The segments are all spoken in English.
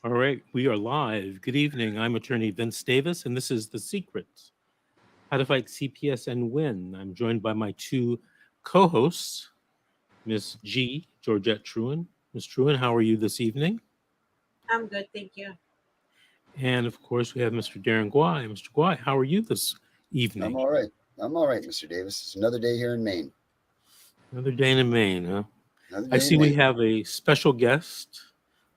All right, we are live. Good evening. I'm attorney Vince Davis, and this is The Secret, How to Fight CPS and Win. I'm joined by my two co-hosts, Miss G, Georgette Truen. Miss Truen, how are you this evening? I'm good, thank you. And of course, we have Mr. Darren Guai. Mr. Guai, how are you this I'm evening? all right. I'm all right, Mr. Davis. It's another day here in Maine. Another day in Maine, huh? Another I day in see we Maine. have a special guest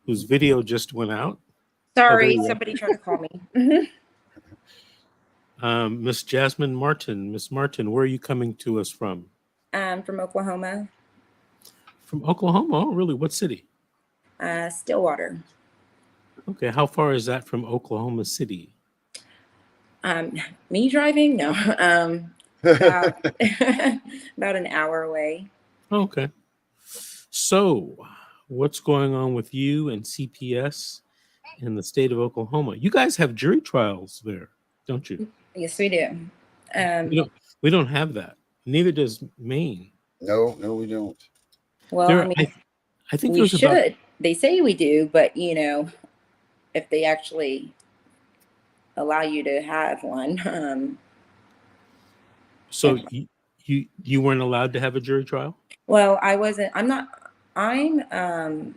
whose Mhm. video just went out. Oh, there Sorry, you somebody tried to call me. are. Miss Jasmine Martin. Miss Martin, where are you coming to us from? From Oklahoma, From Oklahoma. Oh, really? What city? Stillwater. Okay, how far is that from Oklahoma City? Um, Me driving? No, about about an hour away. Okay. So, what's going on with you and CPS in the state of Oklahoma? You guys have jury trials there, don't you? Yes, we do. We Um, don't. We don't have that. Neither does Maine. No, we don't. well, I There, mean, I think we there's about. should. They say we do, but if they actually allow you to have one, So you weren't allowed to have a jury trial? well, I wasn't. I'm not. I'm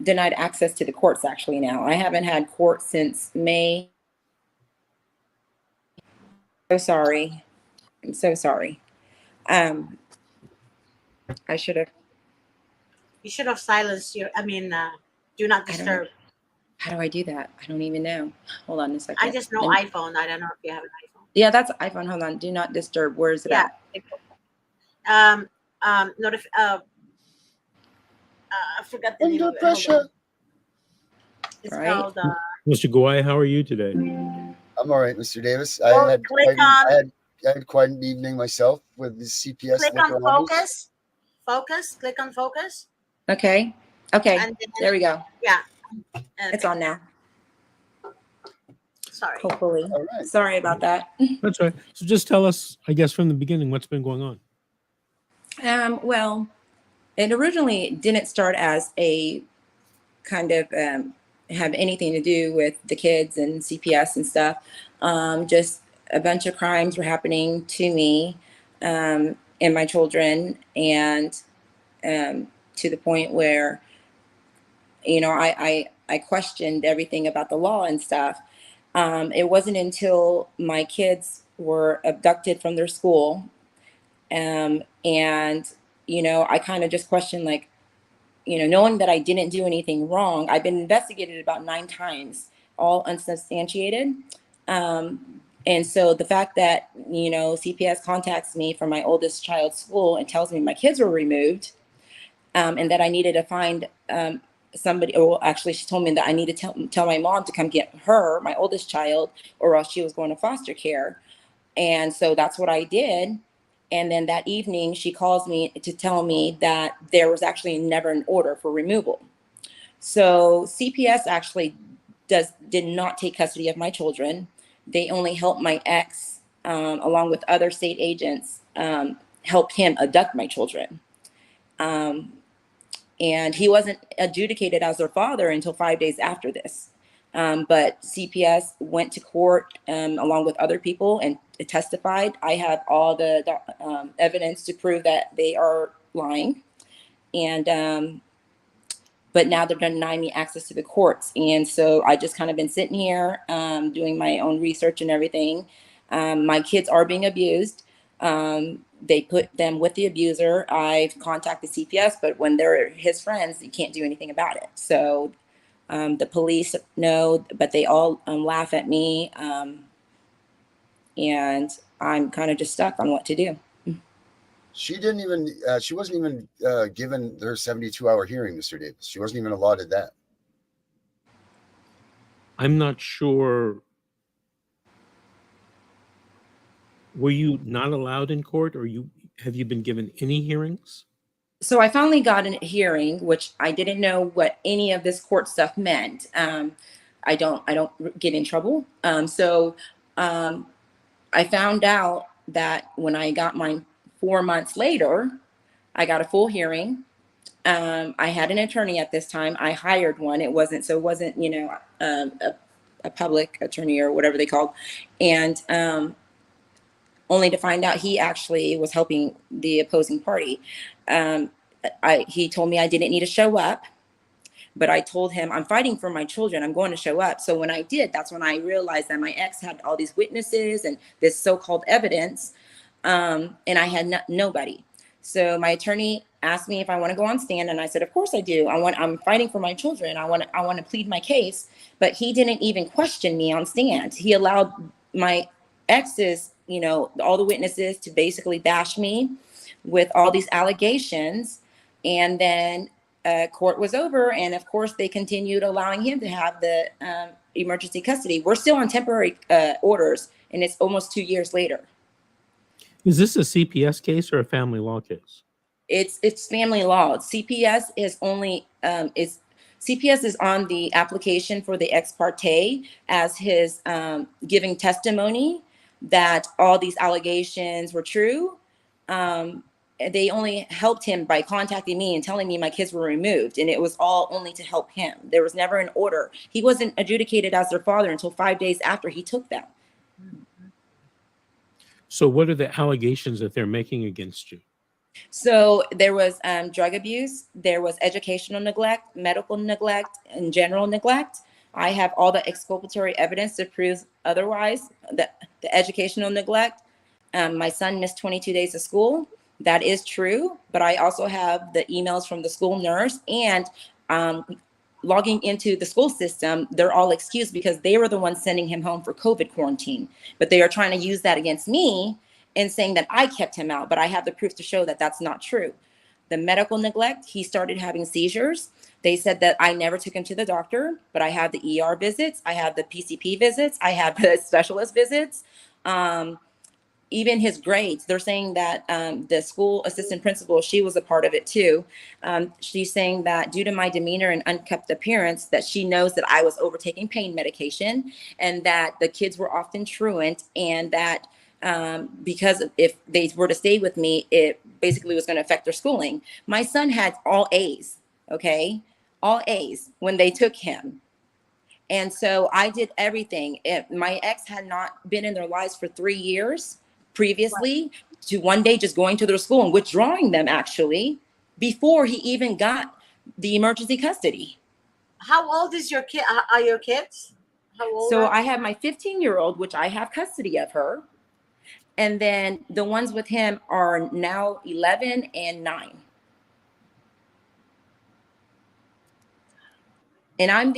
denied access to the courts actually now. I haven't had court since May. So sorry. I'm so sorry. Um, I should have. You should have silenced do not I don't. disturb. How do I do that? I don't even know. Hold on a second. I just know iPhone. I don't know if you have an iPhone. Yeah, that's iPhone. Hold on. Do not disturb. Where is it Yeah. at? I forgot the name Under of it. Hold pressure. on. It's Right. called. Mr. Guai, how are you today? I'm all right, Mr. Davis. Click I had quite an evening myself with the CPS. click on focus. Focus. Click on focus. Okay. Okay. And then, There we go. yeah. It's on now. Sorry. Hopefully. All right. Sorry about that. That's right. So just tell us, I guess, from the beginning, what's been going on. Well, it originally didn't start as a kind of have anything to do with the kids and CPS and stuff. Just a bunch of crimes were happening to me and my children, and to the point where, I questioned everything about the law and stuff. It wasn't until my kids were abducted from their school, and I kind of just questioned, like, knowing that I didn't do anything wrong. I've been investigated about 9 times, all unsubstantiated. And so the fact that, CPS contacts me from my oldest child's school and tells me my kids were removed, and that I needed to find somebody, or actually she told me that I need to tell my mom to come get her, my oldest child, or else she was going to foster care. And so that's what I did. And then that evening, she calls me to tell me that there was actually never an order for removal. So CPS actually did not take custody of my children. They only helped my ex, along with other state agents, helped him abduct my children. And he wasn't adjudicated as their father until 5 days after this. But CPS went to court along with other people and testified. I have all the evidence to prove that they are lying. And but now they're denying me access to the courts. And so I just kind of been sitting here doing my own research and everything. My kids are being abused. They put them with the abuser. I've contacted CPS, but when they're his friends, you can't do anything about it. So the police know, but they all laugh at me. And I'm kind of just stuck on what to do. She didn't even. She wasn't even given her 72-hour hearing, Mr. Davis. She wasn't even allotted that. I'm not sure. Were you not allowed in court, or have you been given any hearings? So I finally got a hearing, which I didn't know what any of this court stuff meant. I don't get in trouble. I found out that when I got mine 4 months later, I got a full hearing. I had an attorney at this time. I hired one. It wasn't, you know, a public attorney or whatever they called. And only to find out he actually was helping the opposing party. Um, he told me I didn't need to show up, but I told him I'm fighting for my children. I'm going to show up. So when I did, that's when I realized that my ex had all these witnesses and this so-called evidence, and I had nobody. So my attorney asked me if I want to go on stand, and I said, of course I do. I'm fighting for my children. I want to plead my case. But he didn't even question me on stand. He allowed my exes, you know, all the witnesses to basically bash me with all these allegations. And then court was over, and of course they continued allowing him to have the emergency custody. We're still on temporary orders, and it's almost 2 years later. Is this a CPS case or a family law case? It's family law. CPS is only CPS is on the application for the ex parte as his giving testimony that all these allegations were true. They only helped him by contacting me and telling me my kids were removed, and it was all only to help him. There was never an order. He wasn't adjudicated as their father until 5 days after he took them. So what are the allegations that they're making against you? So there was drug abuse, there was educational neglect, medical neglect, and general neglect. I have all the exculpatory evidence to prove otherwise. The educational neglect, my son missed 22 days of school. That is true, but I also have the emails from the school nurse and logging into the school system. They're all excused because they were the ones sending him home for COVID quarantine, but they are trying to use that against me and saying that I kept him out, but I have the proof to show that that's not true. The medical neglect, he started having seizures. They said that I never took him to the doctor, but I have the ER visits, I have the PCP visits, I have the specialist visits. Even his grades, they're saying that the school assistant principal, she was a part of it too. She's saying that due to my demeanor and unkempt appearance, that she knows that I was overtaking pain medication and that the kids were often truant, and that because if they were to stay with me, it basically was going to affect their schooling. My son had all A's, okay? All A's when they took him. And so I did everything. My ex had not been in their lives for 3 years previously, to one day just going to their school and withdrawing them actually before he even got the emergency custody. How old is your kid? Are your kids? How old? So I have my 15-year-old, which I have custody of her. And then the ones with him are now 11 and 9. And I'm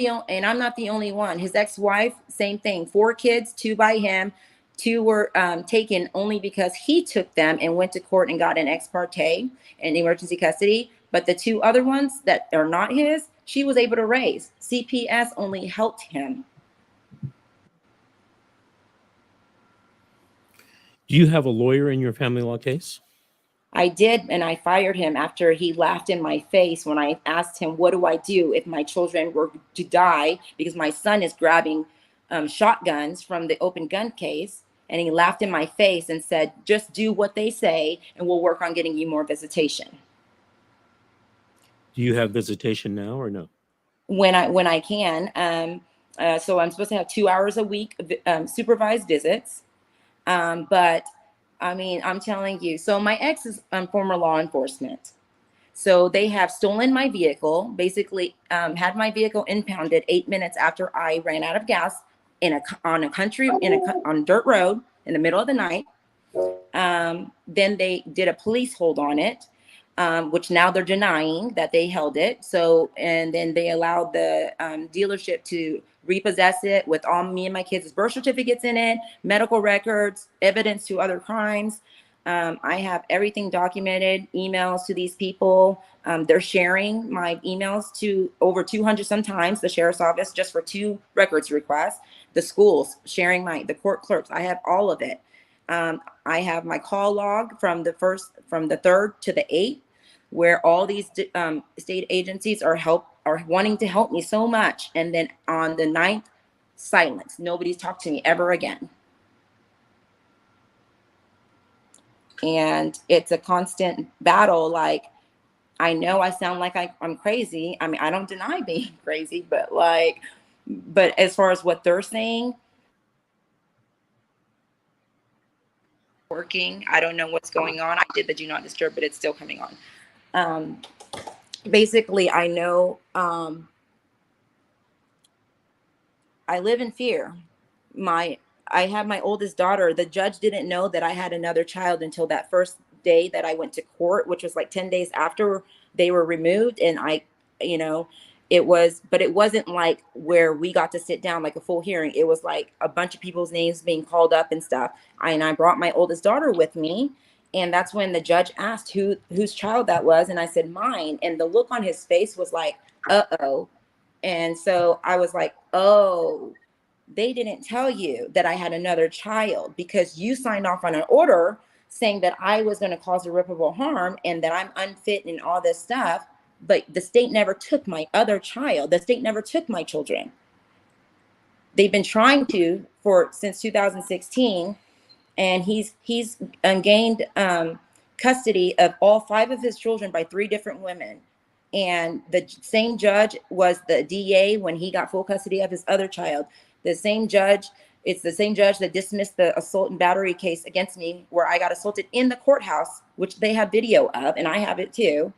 not the only one. His ex-wife, same thing. 4 kids, 2 by him. 2 were taken only because he took them and went to court and got an ex parte and emergency custody. But the 2 other ones that are not his, she was able to raise. CPS only helped him. Do you have a lawyer in your family law case? I did, and I fired him after he laughed in my face when I asked him, what do I do if my children were to die? Because my son is grabbing shotguns from the open gun case. And he laughed in my face and said, just do what they say and we'll work on getting you more visitation. Do you have visitation now or no? When I can. So I'm supposed to have 2 hours a week supervised visits. But I mean, I'm telling you, so my ex is former law enforcement. So they have stolen my vehicle, basically had my vehicle impounded 8 minutes after I ran out of gas on dirt road in the middle of the night. Then they did a police hold on it, which now they're denying that they held it. So, and then they allowed the dealership to repossess it with all me and my kids' birth certificates in it, medical records, evidence to other crimes. I have everything documented, emails to these people. They're sharing my emails to over 200 sometimes, the sheriff's office, just for 2 records requests. The schools sharing the court clerks. I have all of it. I have my call log from the 3rd to the 8th, where all these state agencies are wanting to help me so much. And then on the 9th, silence. Nobody's talked to me ever again. And it's a constant battle. Like, I know I sound like I'm crazy. I mean, I don't deny being crazy, but as far as what they're saying, working, I don't know what's going on. I did the do not disturb, but it's still coming on. Um, Basically, I know, I live in fear. I have my oldest daughter. The judge didn't know that I had another child until that first day that I went to court, which was like 10 days after they were removed. And you know, but it wasn't like where we got to sit down like a full hearing. It was like a bunch of people's names being called up and stuff. And I brought my oldest daughter with me. And that's when the judge asked whose child that was. And I said, mine. And the look on his face was like, uh-oh. And so I was like, oh, they didn't tell you that I had another child because you signed off on an order saying that I was going to cause irreparable harm and that I'm unfit and all this stuff. But the state never took my other child. The state never took my children. They've been trying to since 2016, and he's gained custody of all 5 of his children by 3 different women. And the same judge was the DA when he got full custody of his other child. It's the same judge that dismissed the assault and battery case against me, where I got assaulted in the courthouse, which they have video of, and I have it too.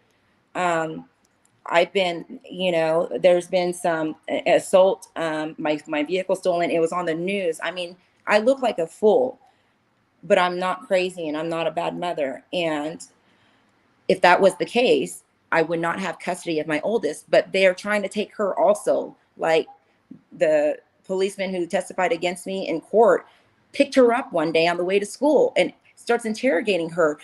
I've been, there's been some assault, my vehicle stolen. It was on the news. I mean, I look like a fool, but I'm not crazy and I'm not a bad mother. And if that was the case, I would not have custody of my oldest, but they're trying to take her also. Like, the policeman who testified against me in court picked her up one day on the way to school and starts interrogating her.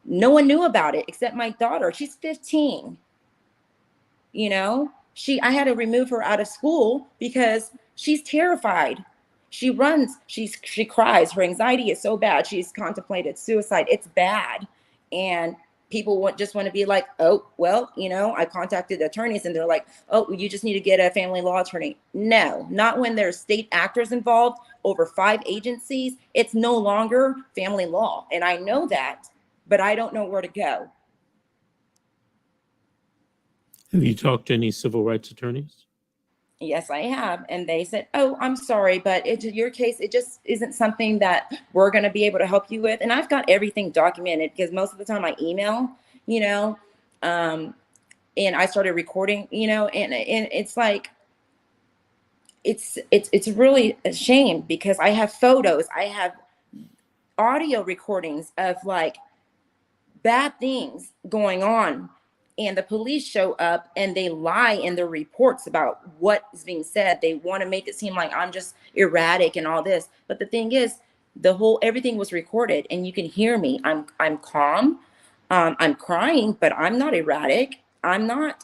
No one knew about it except my daughter. She's 15. I had to remove her out of school because she's terrified. She runs, she cries. Her anxiety is so bad. She's contemplated suicide. It's bad. And people just want to be like, oh, well, I contacted attorneys and they're like, oh, you just need to get a family law attorney. No, not when there's state actors involved over 5 agencies. It's no longer family law. And I know that, but I don't know where to go. Have you talked to any civil rights attorneys? Yes, I have. And they said, oh, I'm sorry, but your case, it just isn't something that we're going to be able to help you with. And I've got everything documented because most of the time I email, and I started recording, and it's like, it's really a shame because I have photos, I have audio recordings of like bad things going on. And the police show up and they lie in their reports about what is being said. They want to make it seem like I'm just erratic and all this. But the thing is, everything was recorded and you can hear me. I'm calm. I'm crying, but I'm not erratic. I'm not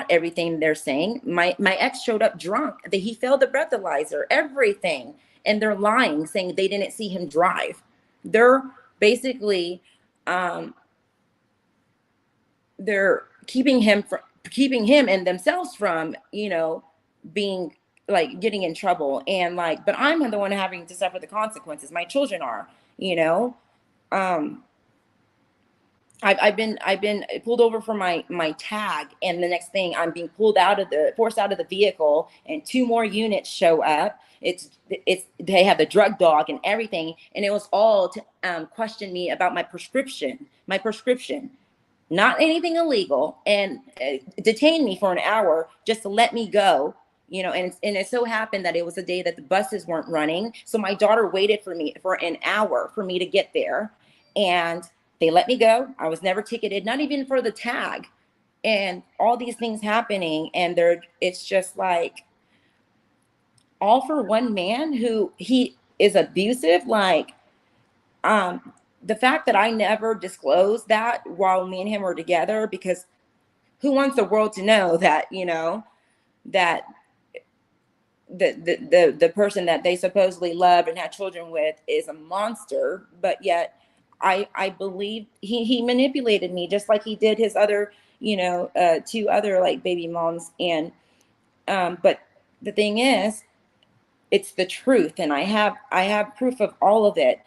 everything they're saying. My ex showed up drunk. He failed the breathalyzer, everything. And they're lying, saying they didn't see him drive. They're basically, they're keeping him and themselves from, being like getting in trouble. And like, but I'm the one having to suffer the consequences. My children are, I've been pulled over for my tag, and the next thing I'm being forced out of the vehicle, and 2 more units show up. They have the drug dog and everything, and it was all to question me about my prescription, not anything illegal, and detain me for an hour just to let me go. And it so happened that it was a day that the buses weren't running, so my daughter waited for me for an hour for me to get there, and they let me go. I was never ticketed, not even for the tag. And all these things happening, and it's just like, all for one man who he is abusive. Like, the fact that I never disclosed that while me and him were together, because who wants the world to know that, that the person that they supposedly loved and had children with is a monster. But yet I believe he manipulated me just like he did his other, 2 other like baby moms. And but the thing is, it's the truth, and I have proof of all of it.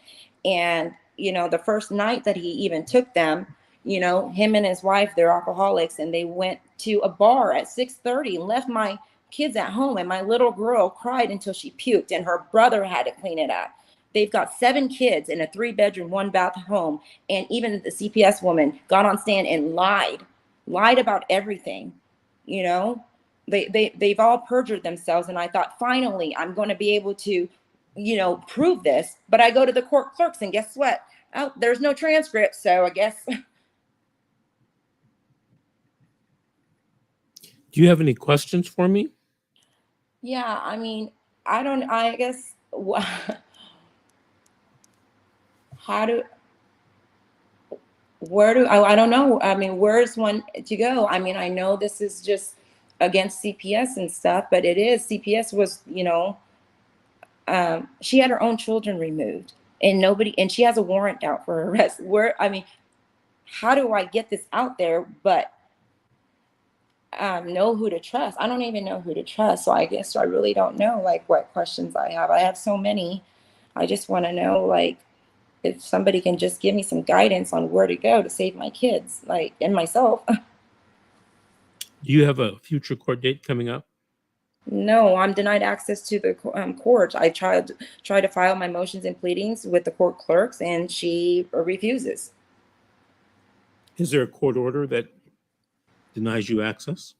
And the first night that he even took them, You know, him and his wife, they're alcoholics, and they went to a bar at 6:30 and left my kids at home. And my little girl cried until she puked, and her brother had to clean it up. They've got 7 kids in a 3-bedroom, 1-bath home. And even the CPS woman got on stand and lied about everything. You know, they've all perjured themselves. And I thought, finally, I'm going to be able to, you know, prove this. But I go to the court clerks, and guess what? Oh, there's no transcript. So I guess. Do you have any questions for me? Yeah, I mean, I guess, how do, I don't know. I mean, where's one to go? I mean, I know this is just against CPS and stuff, but it is. CPS was, you know, she had her own children removed, and she has a warrant out for her arrest. I mean, how do I get this out there, but know who to trust? I don't even know who to trust. So I guess I really don't know, like, what questions I have. I have so many. I just want to know, like, if somebody can just give me some guidance on where to go to save my kids, like, and myself. Do you have a future court date coming up? No, I'm denied access to the court. I tried to file my motions and pleadings with the court clerks, and she refuses. Is there a court order that denies you access?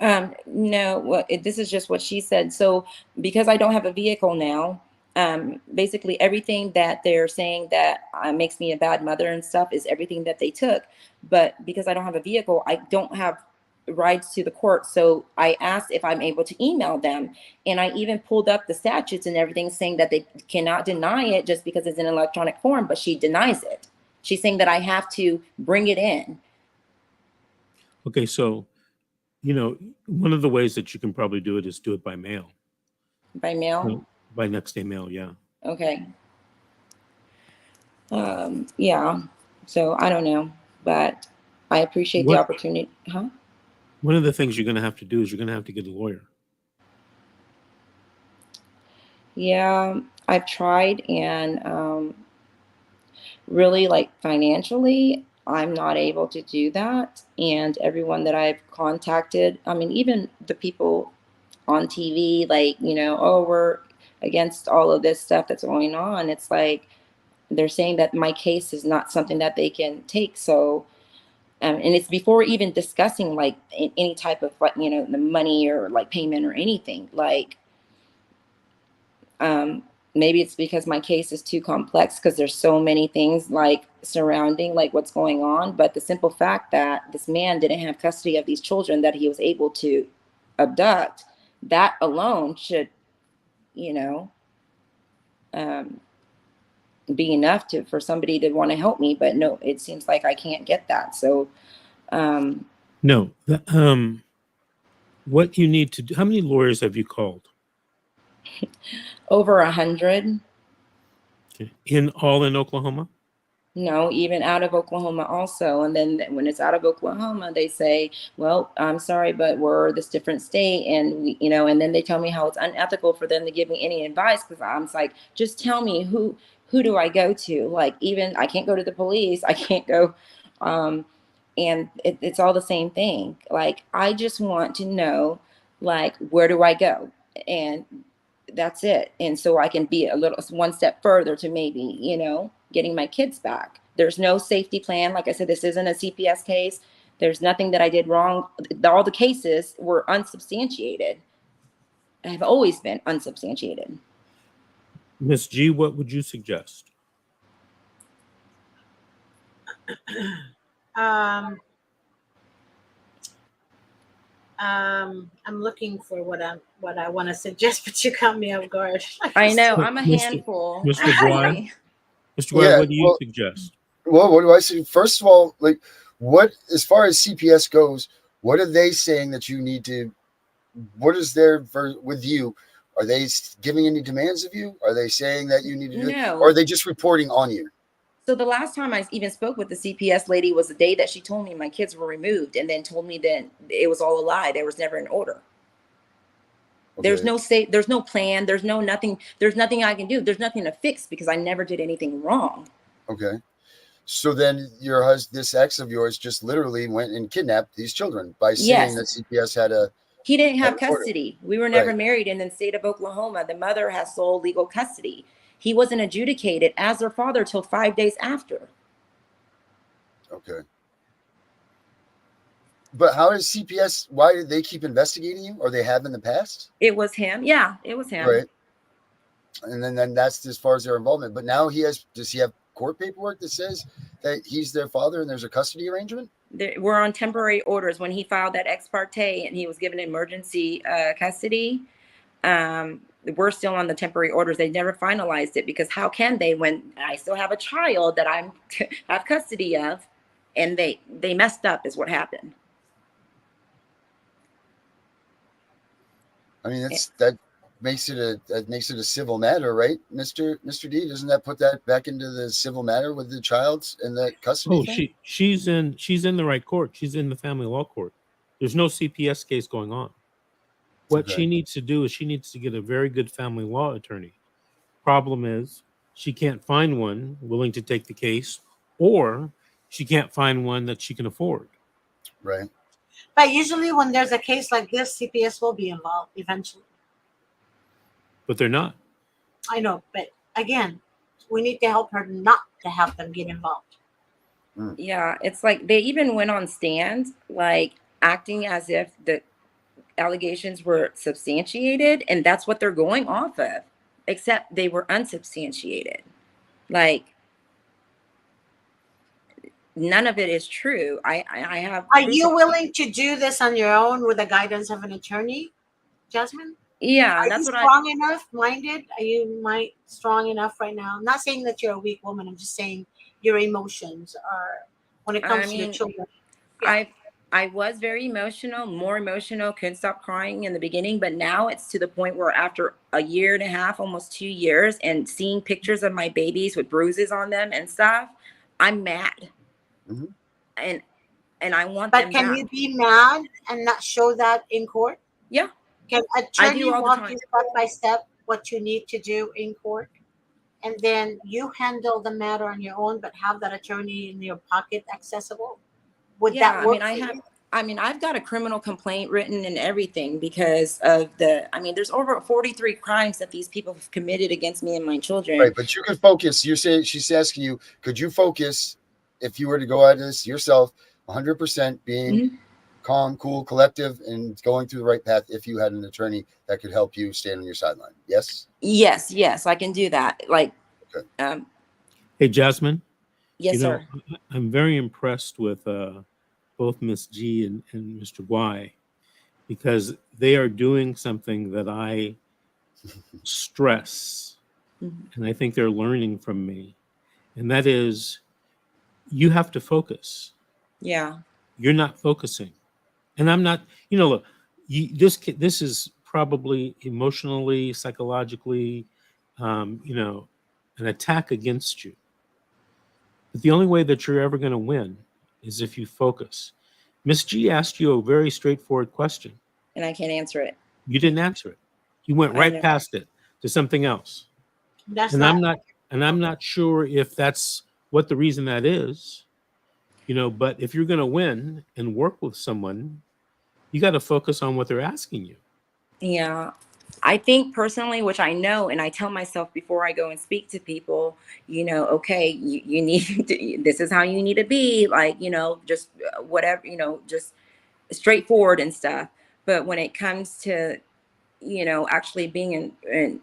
No, this is just what she said. So because I don't have a vehicle now, basically everything that they're saying that makes me a bad mother and stuff is everything that they took. But because I don't have a vehicle, I don't have rides to the court. So I asked if I'm able to email them. And I even pulled up the statutes and everything saying that they cannot deny it just because it's in electronic form, but she denies it. She's saying that I have to bring it in. Okay, so, you know, one of the ways that you can probably do it is do it by mail. By mail? Well, by next day mail, yeah. Okay. Yeah. So I don't know, but I appreciate the opportunity. Huh? One of the things you're going to have to do is you're going to have to get a lawyer. Yeah, I've tried, and really, like, financially, I'm not able to do that. And everyone that I've contacted, I mean, even the people on TV, like, you know, oh, we're against all of this stuff that's going on. It's like they're saying that my case is not something that they can take. So, and it's before even discussing, like, any type of, like, you know, the money or like payment or anything. Like, maybe it's because my case is too complex because there's so many things like surrounding like what's going on. But the simple fact that this man didn't have custody of these children that he was able to abduct, that alone should, you know, be enough for somebody to want to help me. But no, it seems like I can't get that. So No. What you need to do, how many lawyers have you called? over 100. Okay. In Oklahoma? No, even out of Oklahoma also. And then when it's out of Oklahoma, they say, well, I'm sorry, but we're this different state. And we, you know, and then they tell me how it's unethical for them to give me any advice. Cause I'm like, just tell me who do I go to? Like, even I can't go to the police. I can't go. And it's all the same thing. Like, I just want to know, like, where do I go? And that's it. And so I can be a little one step further to maybe, you know, getting my kids back. There's no safety plan. Like I said, this isn't a CPS case. There's nothing that I did wrong. All the cases were unsubstantiated. Have always been unsubstantiated. Miss G, what would you suggest? I'm looking for what I want to suggest, but you caught me off guard. I know, I'm a Mr. handful. Mr. Dwyer? Mr. Dwyer, Yeah, what do you suggest? Well, what do I say? First of all, like, what, as far as CPS goes, what are they saying that you need to, what is their, with you? Are they giving any demands of you? Are they saying that you need to do it? No. Or are they just reporting on you? So the last time I even spoke with the CPS lady was the day that she told me my kids were removed, and then told me that it was all a lie. There was never an order. Okay. There's no plan. There's nothing I can do. There's nothing to fix because I never did anything wrong. Okay. So then this ex of yours just literally went and kidnapped these children by saying that Yes. CPS had He didn't have an order. custody. We were never Right. married. And in the state of Oklahoma, the mother has sole legal custody. He wasn't adjudicated as their father till 5 days after. Okay. But how does CPS, why did they keep investigating you, or they have in the past? It was him. Yeah, it was him. Right. And then that's as far as their involvement. But now does he have court paperwork that says that he's their father and there's a custody arrangement? We're on temporary orders. When he filed that ex parte and he was given emergency custody, we're still on the temporary orders. They never finalized it, because how can they, when I still have a child that I'm have custody of, and they messed up is what happened. I mean, that makes it a civil matter, right, Mr. D? Doesn't that put that back into the civil matter with the child and that custody thing? she's in the right court. She's in the family law court. There's no CPS case going on. What she needs to do is she needs to get a very good family law attorney. Problem is, she can't find one willing to take the case, or she can't find one that she can afford. Right. But usually when there's a case like this, CPS will be involved eventually. But they're not. I know, but again, we need to help her not to have them get involved. Yeah, it's like they even went on stand, like acting as if the allegations were substantiated, and that's what they're going off of, except they were unsubstantiated. Like, none of it is true. I have. Are you willing to do this on your own with the guidance of an attorney, Jasmine? Yeah, Are that's you what strong enough minded? Are you strong enough right now? I'm not saying that you're a weak woman. I'm just saying your emotions are, when it comes to your children. Yeah. I was very emotional, more emotional, couldn't stop crying in the beginning, but now it's to the point where after a year and a half, almost 2 years, and seeing pictures of my babies with bruises on them and stuff, I'm mad. Mm-hmm. And I want But them can back. you be mad and not show that in court? Yeah. Can I do attorney all the walk time. you step by step what you need to do in court? And then you handle the matter on your own, but have that attorney in your pocket accessible? Would Yeah, that work for you? I've got a criminal complaint written and everything because of there's over 43 crimes that these people have committed against me and my children. Right, but you can focus. You're saying, she's asking you, could you focus if you were to go at this yourself, 100% being calm, cool, collective, and going through the right path if you had an attorney that could help you stand on your sideline? Yes? Yes, I can do that. Like, okay. Hey, Jasmine. Yes, sir. I'm very impressed with both Miss G and Mr. Y, because they are doing something that I stress, and I think they're learning from me, and that is, you have to focus. Yeah. You're not focusing, and I'm not. Look, this is probably emotionally, psychologically, an attack against you. But the only way that you're ever going to win is if you focus. Miss G asked you a very straightforward question, and I can't answer it. You didn't answer it. You went right past it to something else. I'm not sure if that's what the reason that is. But if you're going to win and work with someone, you got to focus on what they're asking you. Yeah. I think personally, which I know, and I tell myself before I go and speak to people, okay, you need to, this is how you need to be, like, just whatever, just straightforward and stuff. But when it comes to, actually being in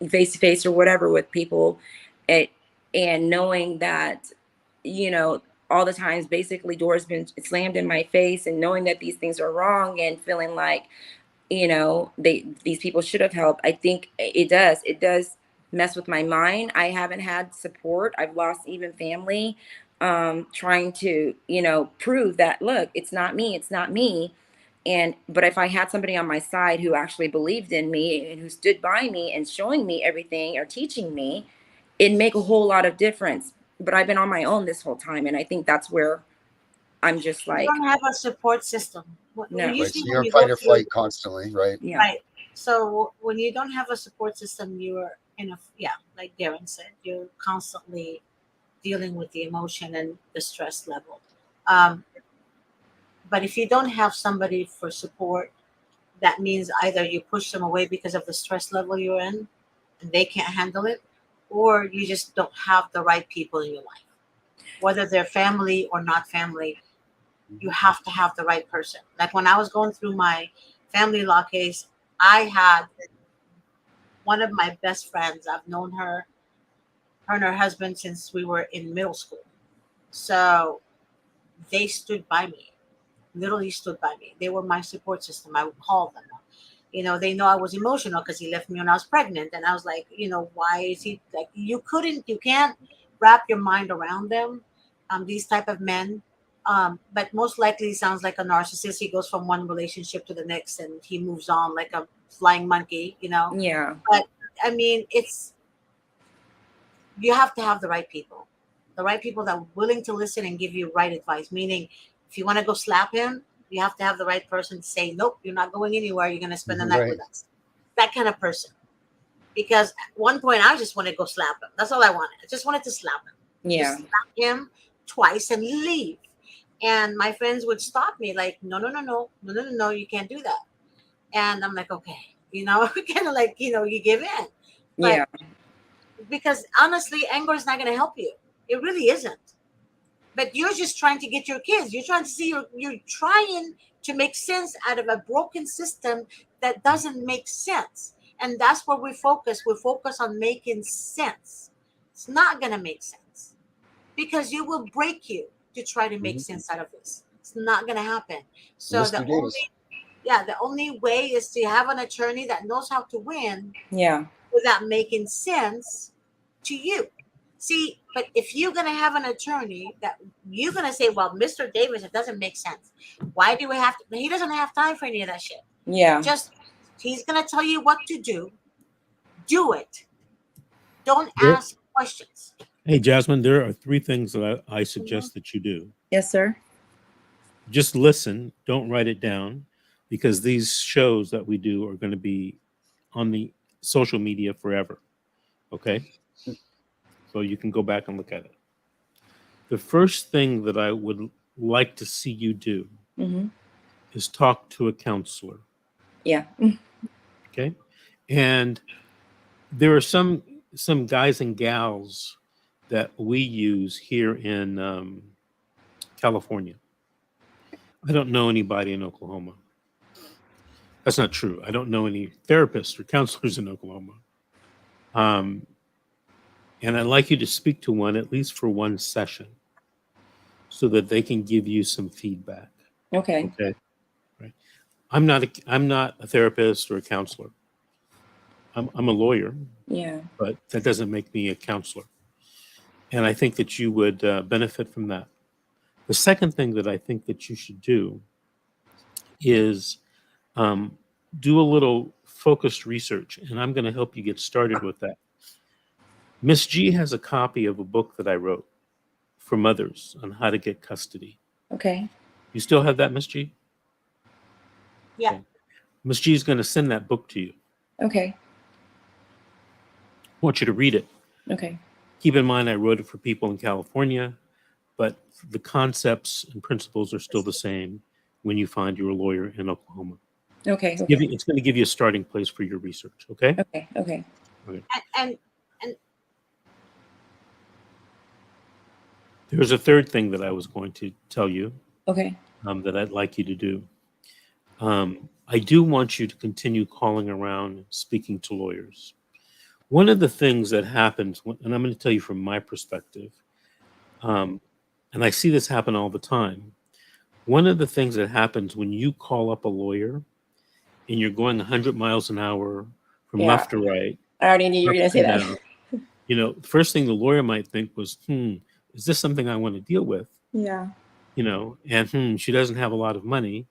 face to face or whatever with people, and knowing that, all the times basically doors been slammed in my face, and knowing that these things are wrong, and feeling like, these people should have helped. I think it does mess with my mind. I haven't had support. I've lost even family, trying to, prove that, look, it's not me. But if I had somebody on my side who actually believed in me and who stood by me and showing me everything or teaching me, it'd make a whole lot of difference. But I've been on my own this whole time. And I think that's where I'm just like, you don't have a support system. No. Right, so you're fight or flight constantly, right? Yeah. Right. So when you don't have a support system, you're like Darren said, you're constantly dealing with the emotion and the stress level. Um, but if you don't have somebody for support, that means either you push them away because of the stress level you're in and they can't handle it, or you just don't have the right people in your life. Whether they're family or not family, you have to have the right person. Like when I was going through my family law case, I had one of my best friends. I've known her and her husband since we were in middle school. So they stood by me, literally stood by me. They were my support system. I would call them. They know I was emotional because he left me when I was pregnant. And I was like, why is he like, you can't wrap your mind around them, these type of men. But most likely he sounds like a narcissist. He goes from one relationship to the next and he moves on like a flying monkey. Yeah. But I mean, you have to have the right people. The right people that are willing to listen and give you right advice. Meaning, if you want to go slap him, you have to have the right person to say, nope, you're not going anywhere. You're going to spend the night Right. with us. That kind of person. Because at one point, I just wanted to go slap him. That's all I wanted. I just wanted to slap him. Yeah. Just slap him twice and leave. And my friends would stop me like, no, you can't do that. And I'm like, okay, kind of like, you give in. But Yeah. because honestly, anger is not going to help you. It really isn't. But you're just trying to get your kids. You're trying to see you're trying to make sense out of a broken system that doesn't make sense. And that's where we focus. We focus on making sense. It's not going to make sense because you will break you to try to make sense out of this. It's not going to happen. So Mr. Davis. the only way is to have an attorney that knows how to win Yeah. without making sense to you. See, but if you're going to have an attorney that you're going to say, well, Mr. Davis, it doesn't make sense. Why do we have to? He doesn't have time for any of that shit. Yeah. Just, he's going to tell you what to do. Do it. Don't Yeah. ask questions. Hey, Jasmine, there are 3 things that I suggest that you do. Yes, sir. Just listen, don't write it down, because these shows that we do are going to be on the social media forever. Okay? So you can go back and look at it. The first thing that I would like to see you do Mm-hmm. is talk to a counselor. Yeah. Okay? And there are some guys and gals that we use here in California. I don't know anybody in Oklahoma. That's not true. I don't know any therapists or counselors in Oklahoma. And I'd like you to speak to one at least for one session so that they can give you some feedback. Okay. Okay. Right. I'm not a therapist or a counselor. I'm a lawyer, Yeah. but that doesn't make me a counselor. And I think that you would benefit from that. The second thing that I think that you should do is do a little focused research, and I'm going to help you get started with that. Miss G has a copy of a book that I wrote for mothers on how to get custody. Okay. You still have that, Miss G? Yeah. Okay. Miss G is going to send that book to you. Okay. I want you to read it. Okay. Keep in mind, I wrote it for people in California, but the concepts and principles are still the same when you find your lawyer in Oklahoma. Okay. It's going to give you a starting place for your research. Okay. Okay. Okay. And There's a third thing that I was going to tell you Okay. that I'd like you to do. I do want you to continue calling around, speaking to lawyers. One of the things that happens, and I'm going to tell you from my perspective, and I see this happen all the time. One of the things that happens when you call up a lawyer and you're going 100 miles an hour from left to right, I already knew you were going to say that. the first thing the lawyer might think was, is this something I want to deal with? Yeah. And she doesn't have a lot of money.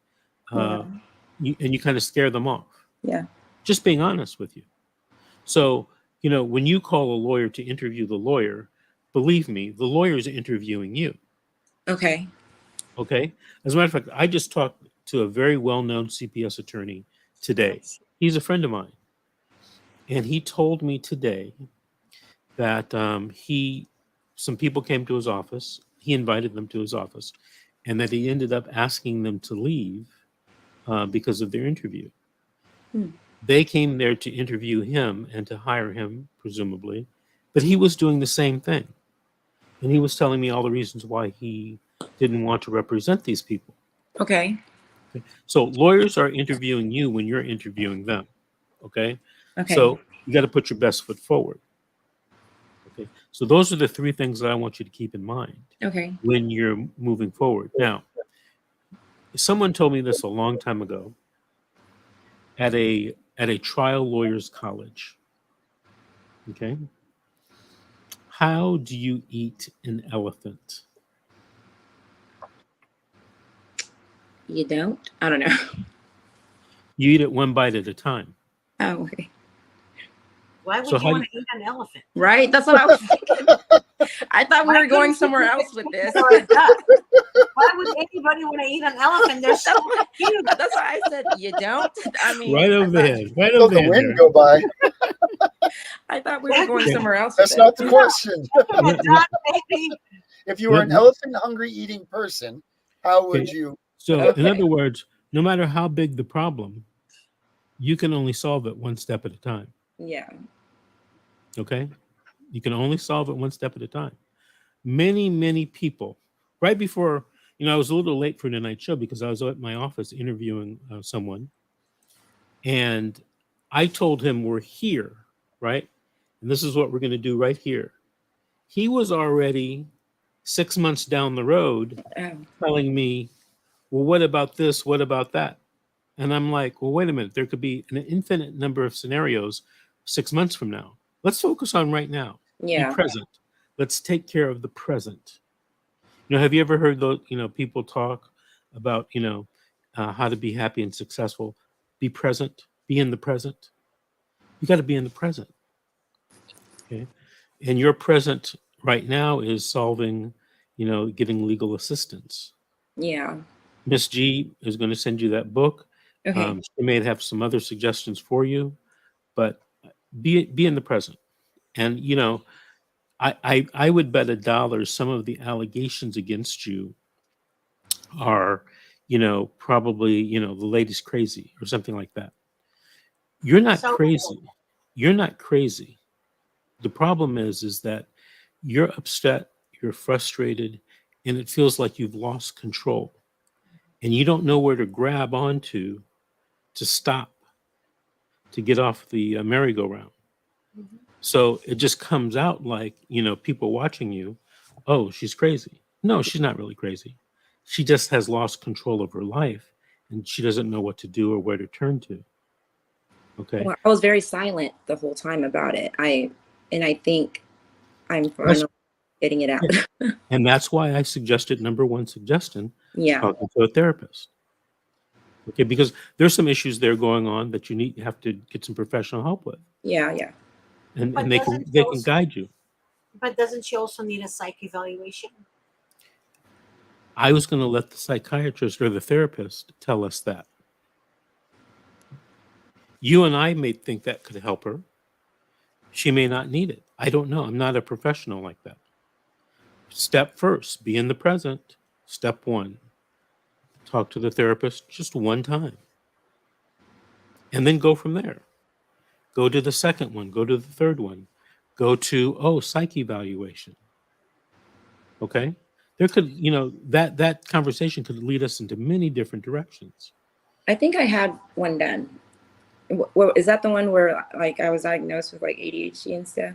And you kind of scare them off. Yeah. Just being honest with you. So, when you call a lawyer to interview the lawyer, believe me, the lawyer is interviewing you. Okay. Okay. As a matter of fact, I just talked to a very well-known CPS attorney today. He's a friend of mine. And he told me today that he some people came to his office. He invited them to his office, and that he ended up asking them to leave because of their interview. Hmm. They came there to interview him and to hire him, presumably, but he was doing the same thing. And he was telling me all the reasons why he didn't want to represent these people. Okay. Okay? So lawyers are interviewing you when you're interviewing them. Okay. Okay. So you got to put your best foot forward. Okay. So those are the three things that I want you to keep in mind Okay. when you're moving forward. Now, someone told me this a long time ago at a trial lawyers college. Okay. How do you eat an elephant? You don't? I don't know. You eat it one bite at a time. Oh, okay. Why would So you how want to eat an elephant? Right? That's what I was thinking. I thought we Why were going couldn't you somewhere eat else a with this. chicken or a duck? Why would anybody want to eat an elephant? They're so cute. That's why I said you don't. I mean, Right I over thought- the head. Right Feel over the the head wind there. go by. I thought we were going Yeah. somewhere else with That's this. not the question. A duck, maybe. If you were an No, no. elephant-hungry eating person, how would Okay. you? So, Okay. in other words, no matter how big the problem, you can only solve it one step at a time. Yeah. Okay? You can only solve it one step at a time. Many people, right before, I was a little late for tonight's show because I was at my office interviewing someone. And I told him we're here, right? And this is what we're going to do right here. He was already 6 months down the road Oh. telling me, well, what about this? What about that? And I'm like, well, wait a minute. There could be an infinite number of scenarios 6 months from now. Let's focus on right now. Yeah. Be present. Let's take care of the present. Have you ever heard those, people talk about, how to be happy and successful? Be present. Be in the present. You got to be in the present. Okay. And your present right now is solving, getting legal assistance. Yeah. Miss Miss G is going to send you that book. Okay. She may have some other suggestions for you, but be in the present. And I would bet $1 some of the allegations against you are, probably, the lady's crazy or something like that. You're not So- crazy. You're not crazy. The problem is that you're upset, you're frustrated, and it feels like you've lost control. And you don't know where to grab onto to stop, to get off the merry-go-round. Mhm. So it just comes out like, people watching you, oh, she's crazy. No, she's not really crazy. She just has lost control of her life and she doesn't know what to do or where to turn to. Okay. Well, I was very silent the whole time about it. I think I'm That's- finally getting it out. And that's why I suggested number one suggestion, Yeah. talking to a therapist. Okay, because there's some issues there going on that you have to get some professional help with. Yeah. Yeah. And, But and they doesn't can those- guide you. But doesn't she also need a psych evaluation? I was going to let the psychiatrist or the therapist tell us that. You and I may think that could help her. She may not need it. I don't know. I'm not a professional like that. Step first, be in the present. Step one, talk to the therapist just one time. And then go from there. Go to the second one, go to the third one. Go to, psych evaluation. Okay? There could, that conversation could lead us into many different directions. I think I had one done. Well, is that the one where like I was diagnosed with like ADHD and stuff?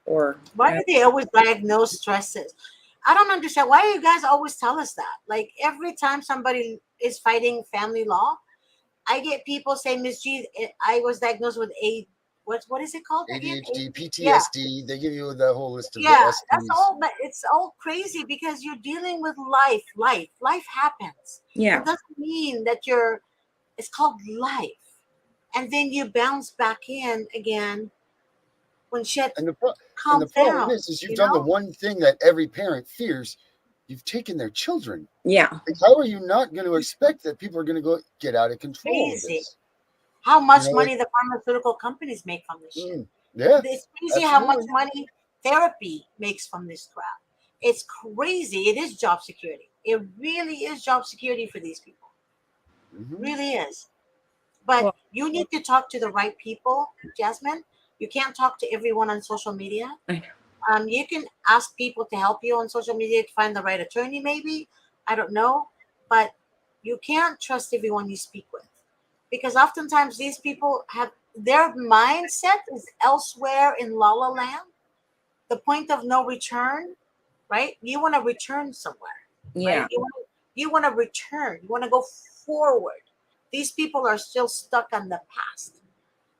Or Why do they always diagnose stresses? I don't understand. Why do you guys always tell us that? Like every time somebody is fighting family law, I get people say, Miss G, I was diagnosed with what is it called again? ADHD, PTSD. Yeah. They give you the whole list of Yeah, the that's STs. all, but it's all crazy because you're dealing with life happens. yeah. It doesn't mean that it's called life. And then you bounce back in again when shit And the calms problem down. is you've you done the know? one thing that every parent fears. You've taken their children. Yeah. Like, how are you not going to expect that people are going to go get out of control with Crazy. this? How much You know, money the pharmaceutical companies make from this shit. Yeah, It's crazy how much absolutely. money therapy makes from this crap. It's crazy. It is job security. It really is job security for these people. Mhm. Really is. But Well, you need to talk to the right people, Jasmine. You can't talk to everyone on social media. I know. You can ask people to help you on social media to find the right attorney, maybe. I don't know. But you can't trust everyone you speak with. Because oftentimes these people have their mindset is elsewhere in La La Land, the point of no return, right? You want to return somewhere, right? Yeah. You want to return. You want to go forward. These people are still stuck on the past.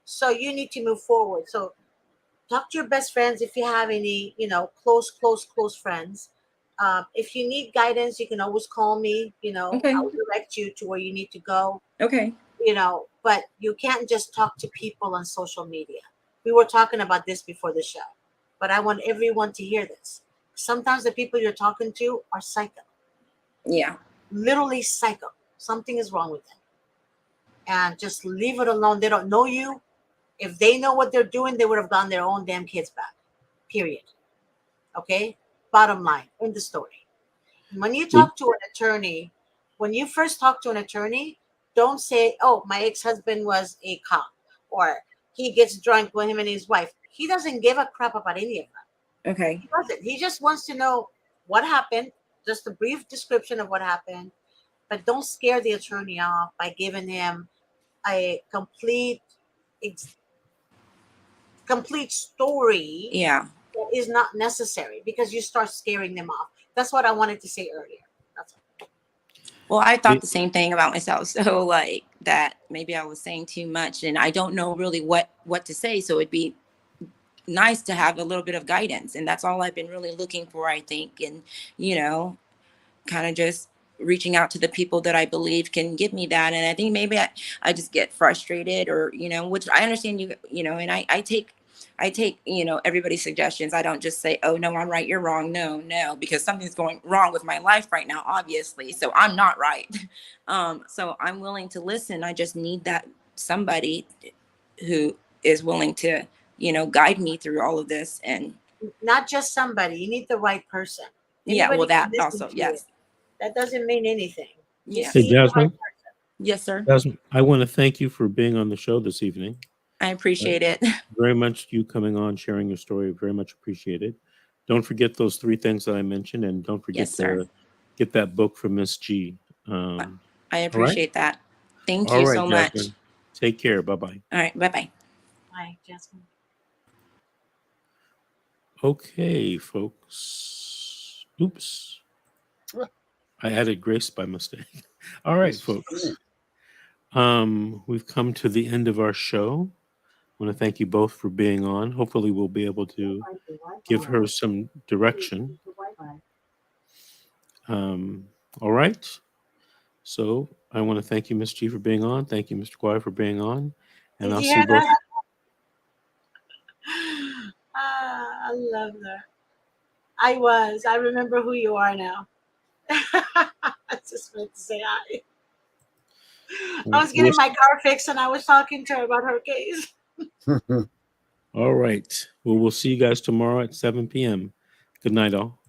So you need to move forward. So talk to your best friends if you have any, close friends. If you need guidance, you can always call me. Okay. I'll direct you to where you need to go. Okay. But you can't just talk to people on social media. We were talking about this before the show, but I want everyone to hear this. Sometimes the people you're talking to are psycho, Yeah. literally psycho. Something is wrong with them, and just leave it alone. They don't know you. If they know what they're doing, they would have gotten their own damn kids back. Period. Okay. Bottom line in the story. When you talk to an attorney, when you first talk to an attorney, don't say, "Oh, my ex-husband was a cop," or "He gets drunk with him and his wife." He doesn't give a crap about any of that. Okay. He doesn't. He just wants to know what happened, just a brief description of what happened. But don't scare the attorney off by giving him a ex- complete story Yeah. that is not necessary because you start scaring them off. That's what I wanted to say earlier. That's all. Well, I thought It- the same thing about myself. So like that maybe I was saying too much and I don't know really what to say. So it'd be nice to have a little bit of guidance. And that's all I've been really looking for, I think. And, you know, kind of just reaching out to the people that I believe can give me that. And I think maybe I just get frustrated or, which I understand and I take, everybody's suggestions. I don't just say, oh no, I'm right, you're wrong. No, because something's going wrong with my life right now, obviously. So I'm not right. So I'm willing to listen. I just need that somebody who is willing to, guide me through all of this. And Not just somebody. You need the right person. yeah, well, Anybody can that listen also, to you. yes. That doesn't mean anything. You Yeah. just Hey, need the right Jasmine. person. Yes, sir. Jasmine, I want to thank you for being on the show this evening. I appreciate it. Very much you coming on, sharing your story. Very much appreciated. Don't forget those 3 things that I mentioned, and don't forget Yes, sir. to get that book from Miss G. I All right. appreciate that. Thank All you right, so much. Jasmine. Take care. Bye-bye. All right. Bye-bye. Hi, Jasmine. Okay, folks. Oops. I added Grace by mistake. All right, folks. We've come to the end of our show. I want to thank you both for being on. Hopefully we'll be able to give her some direction. All right. So I want to thank you, Miss G, for being on. Thank you, Mr. Guy, for being on. And Did I'll you see hear both. that? I love that. I remember who you are now. I just meant to say hi. I was getting my car fixed and I was talking to her about her case. All right. Well, we'll see you guys tomorrow at 7 p.m. Good night, all.